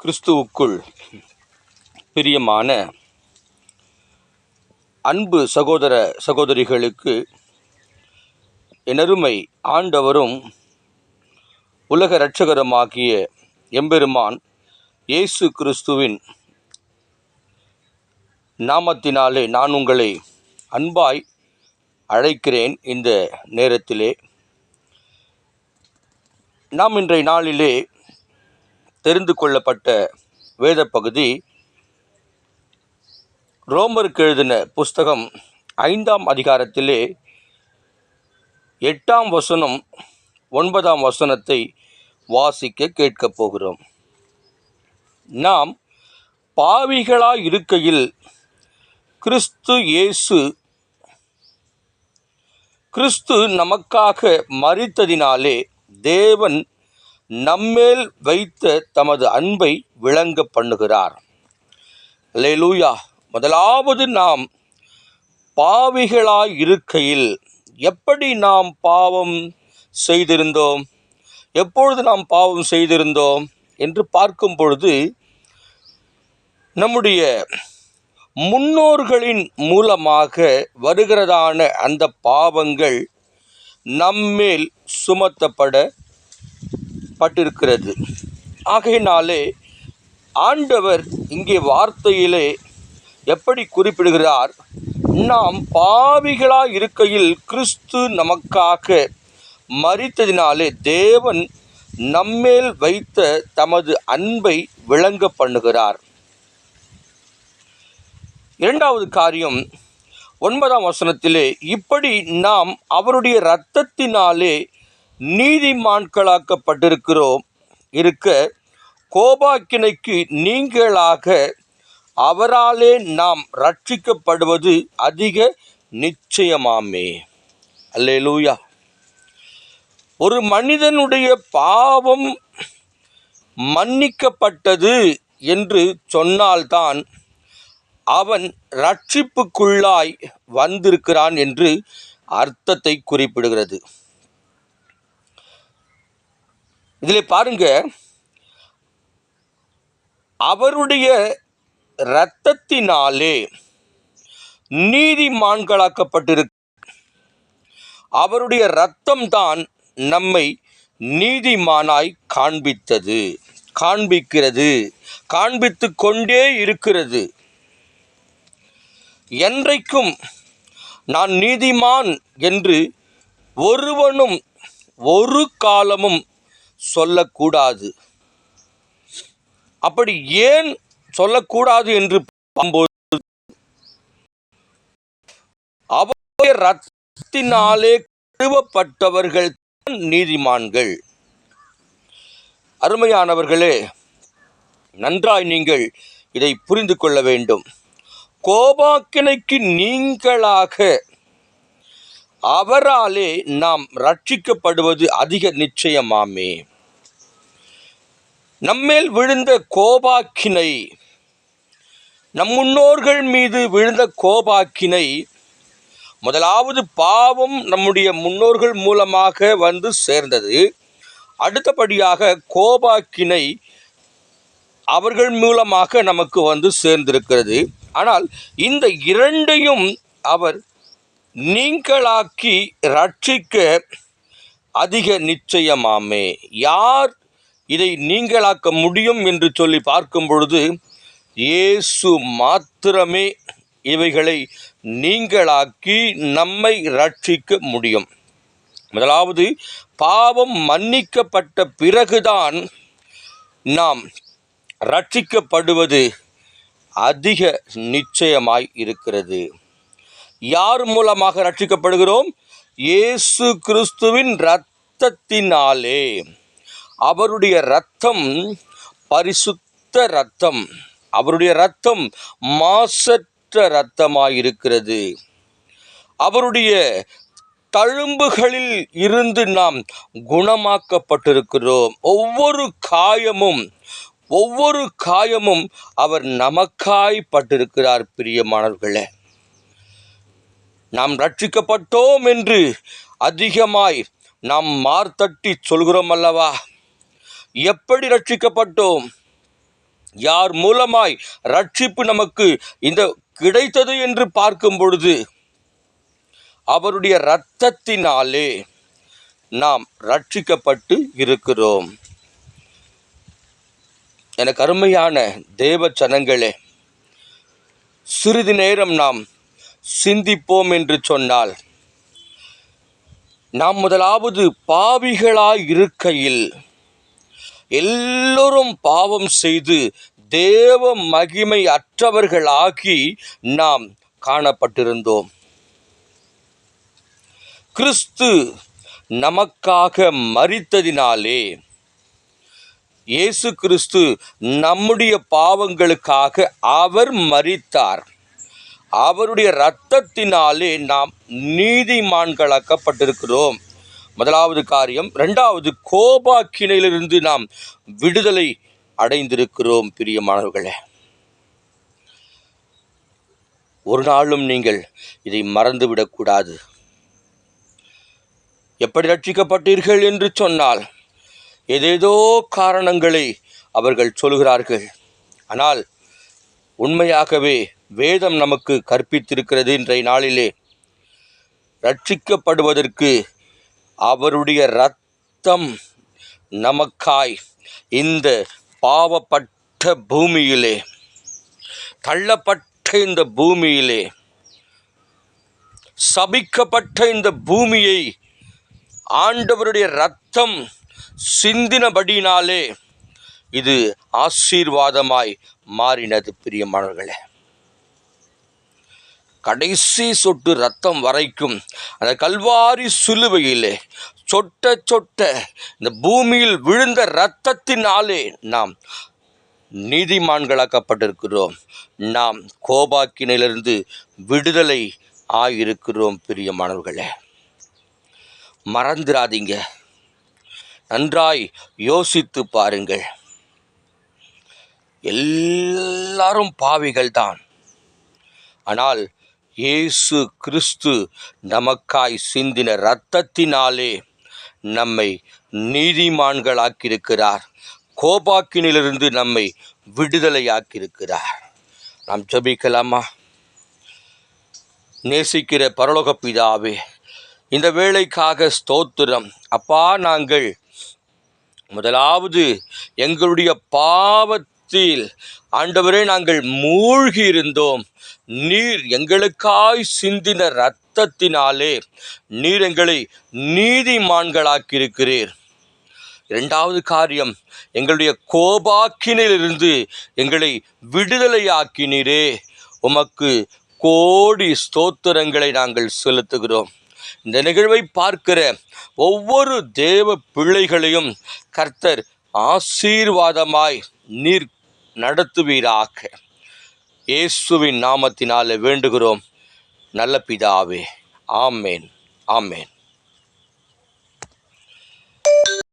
கிறிஸ்துவுக்குள் பிரியமான அன்பு சகோதர சகோதரிகளுக்கு எனருமை ஆண்டவரும் உலக இரட்சகருமாகிய எம்பெருமான் இயேசு கிறிஸ்துவின் நாமத்தினாலே நான் உங்களை அன்பாய் அழைக்கிறேன். இந்த நேரத்திலே நாம் இன்றைய நாளிலே தெரிந்து கொள்ளப்பட்ட வேத பகுதி ரோமருக்கு எழுதின புஸ்தகம் 5ஆம் அதிகாரத்திலே 8ஆம் வசனம் 9ஆம் வசனத்தை வாசிக்க கேட்கப் போகிறோம். நாம் பாவிகளாய் இருக்கையில் கிறிஸ்து நமக்காக மரித்ததினாலே தேவன் நம்மேல் வைத்த தமது அன்பை விளங்க பண்ணுகிறார். அல்லேலூயா. முதலாவது, நாம் பாவிகளாய் இருக்கையில் எப்படி நாம் பாவம் செய்திருந்தோம், எப்பொழுது நாம் பாவம் செய்திருந்தோம் என்று பார்க்கும் பொழுது, நம்முடைய முன்னோர்களின் மூலமாக வருகிறதான அந்த பாவங்கள் நம்மேல் சுமத்தப்பட்டிருக்கிறது. ஆகையினாலே ஆண்டவர் இங்கே வார்த்தையிலே எப்படி குறிப்பிடுகிறார்? நாம் பாவிகளாய் இருக்கையில் கிறிஸ்து நமக்காக மரித்ததினாலே தேவன் நம்மேல் வைத்த தமது அன்பை விளங்க பண்ணுகிறார். இரண்டாவது காரியம் 9ஆம் வசனத்திலே, இப்படி நாம் அவருடைய இரத்தத்தினாலே நீதிமான்களாக்கப்பட்டிருக்கிறோம் இருக்க கோபாக்கினைக்கு நீங்களாக அவராலே நாம் ரட்சிக்கப்படுவது அதிக நிச்சயமாமே. அல்லேலூயா. ஒரு மனிதனுடைய பாவம் மன்னிக்கப்பட்டது என்று சொன்னால்தான் அவன் ரட்சிப்புக்குள்ளாய் வந்திருக்கிறான் என்று அர்த்தத்தை குறிப்பிடுகிறது. இதிலே பாருங்க, அவருடைய இரத்தத்தினாலே நீதிமான்களாக்கப்பட்டிருக்க, அவருடைய இரத்தம் தான் நம்மை நீதிமானாய் காண்பித்து கொண்டே இருக்கிறது. என்றைக்கும் நான் நீதிமான் என்று ஒருவனும் ஒரு காலமும் சொல்லக்கூடாது. அப்படி ஏன் சொல்லக்கூடாது என்று பார்க்கும்போது, அவருடைய இரத்தத்தினாலே கழுவப்பட்டவர்கள் நீதிமான்கள். அருமையானவர்களே, நன்றாய் நீங்கள் இதை புரிந்து கொள்ள வேண்டும். கோபாக்கினைக்கு நீங்களாக அவராலே நாம் ரட்சிக்கப்படுவது அதிக நிச்சயமாமே. நம்மேல் விழுந்த கோபாக்கினை, நம் முன்னோர்கள் மீது விழுந்த கோபாக்கினை, முதலாவது பாவம் நம்முடைய முன்னோர்கள் மூலமாக வந்து சேர்ந்தது. அடுத்தபடியாக கோபாக்கினை அவர்கள் மூலமாக நமக்கு வந்து சேர்ந்திருக்கிறது. ஆனால் இந்த இரண்டையும் அவர் நீங்களாக்கி ரட்சிக்க அதிக நிச்சயமாமே. யார் இதை நீங்களாக்க முடியும் என்று சொல்லி பார்க்கும் பொழுது, இயேசு மாத்திரமே இவைகளை நீங்களாக்கி நம்மை ரட்சிக்க முடியும். முதலாவது, பாவம் மன்னிக்கப்பட்ட பிறகுதான் நாம் ரட்சிக்கப்படுவது அதிக நிச்சயமாய் இருக்கிறது. யார் மூலமாக ரட்சிக்கப்படுகிறோம்? இயேசு கிறிஸ்துவின் இரத்தத்தினாலே. அவருடைய இரத்தம் பரிசுத்த இரத்தம், அவருடைய இரத்தம் மாசற்ற இரத்தமாயிருக்கிறது. அவருடைய தழும்புகளில் இருந்து நாம் குணமாக்கப்பட்டிருக்கிறோம். ஒவ்வொரு காயமும் அவர் நமக்காய் பட்டிருக்கிறார். பிரியமானவர்களே, நாம் ரட்சிக்கப்பட்டோம் என்று அதிகமாய் நாம் மார்த்தட்டி சொல்கிறோம் அல்லவா? எப்படி ரட்சிக்கப்பட்டோம்? யார் மூலமாய் ரட்சிப்பு நமக்கு இந்த கிடைத்தது என்று பார்க்கும் பொழுது அவருடைய இரத்தத்தினாலே நாம் ரட்சிக்கப்பட்டு இருக்கிறோம். எனக்கு அருமையான தேவ ஜனங்களே, சிறிது நேரம் நாம் சிந்திப்போம் என்று சொன்னால், நாம் முதலாவது பாவிகளாய் இருக்கையில் எல்லோரும் பாவம் செய்து தேவ மகிமை அற்றவர்களாகி நாம் காணப்பட்டிருந்தோம். கிறிஸ்து நமக்காக மரித்ததினாலே, இயேசு கிறிஸ்து நம்முடைய பாவங்களுக்காக அவர் மரித்தார். அவருடைய இரத்தத்தினாலே நாம் நீதிமான்களாக்கப்பட்டிருக்கிறோம். முதலாவது காரியம். இரண்டாவது, கோபாக்கினையிலிருந்து நாம் விடுதலை அடைந்திருக்கிறோம். பிரியமானவர்களே, ஒரு நாளும் நீங்கள் இதை மறந்துவிடக்கூடாது. எப்படி ரட்சிக்கப்பட்டீர்கள் என்று சொன்னால், ஏதேதோ காரணங்களை அவர்கள் சொல்கிறார்கள். ஆனால் உண்மையாகவே வேதம் நமக்கு கற்பித்திருக்கிறது. இன்றைய நாளிலே ரட்சிக்கப்படுவதற்கு அவருடைய இரத்தம் நமக்காய் இந்த பாவப்பட்ட பூமியிலே, தள்ளப்பட்ட இந்த பூமியிலே, சபிக்கப்பட்ட இந்த பூமியை ஆண்டவருடைய இரத்தம் சிந்தினபடினாலே இது ஆசீர்வாதமாய் மாறினது. பிரியமானவர்களே, கடைசி சொட்டு இரத்தம் வரைக்கும் அந்த கல்வாரி சிலுவையிலே சொட்ட சொட்ட இந்த பூமியில் விழுந்த இரத்தத்தினாலே நாம் நீதிமான்களாக்கப்பட்டிருக்கிறோம். நாம் கோபாக்கினிலிருந்து விடுதலை ஆயிருக்கிறோம். பிரியமானவர்களே, மறந்துடாதீங்க. நன்றாய் யோசித்து பாருங்கள். எல்லாரும் பாவிகள் தான். ஆனால் இயேசு கிறிஸ்து நமக்காய் சிந்தின இரத்தத்தினாலே நம்மை நீதிமான்களாக்கியிருக்கிறார். கோபாக்கினிலிருந்து நம்மை விடுதலையாக்கியிருக்கிறார். நாம் ஜெபிக்கலாமா? நேசிக்கிற பரலோக பிதாவே, இந்த வேளைக்காக ஸ்தோத்திரம். அப்பா, நாங்கள் முதலாவது எங்களுடைய பாவத்தில் ஆண்டவரே நாங்கள் மூழ்கி இருந்தோம். நீர் எங்களுக்காய் சிந்தின இரத்தத்தினாலே நீர் எங்களை நீதிமான்களாக்கியிருக்கிறீர். இரண்டாவது காரியம், எங்களுடைய கோபாக்கினிலிருந்து எங்களை விடுதலையாக்கினீரே. உமக்கு கோடி ஸ்தோத்திரங்களை நாங்கள் செலுத்துகிறோம். இந்த நிகழ்வை பார்க்கிற ஒவ்வொரு தேவ பிள்ளைகளையும் கர்த்தர் ஆசீர்வாதமாய் நீர் நடத்துவீராக. இயேசுவின் நாமத்தினாலே வேண்டுகிறோம் நல்ல பிதாவே. ஆமேன், ஆமேன்.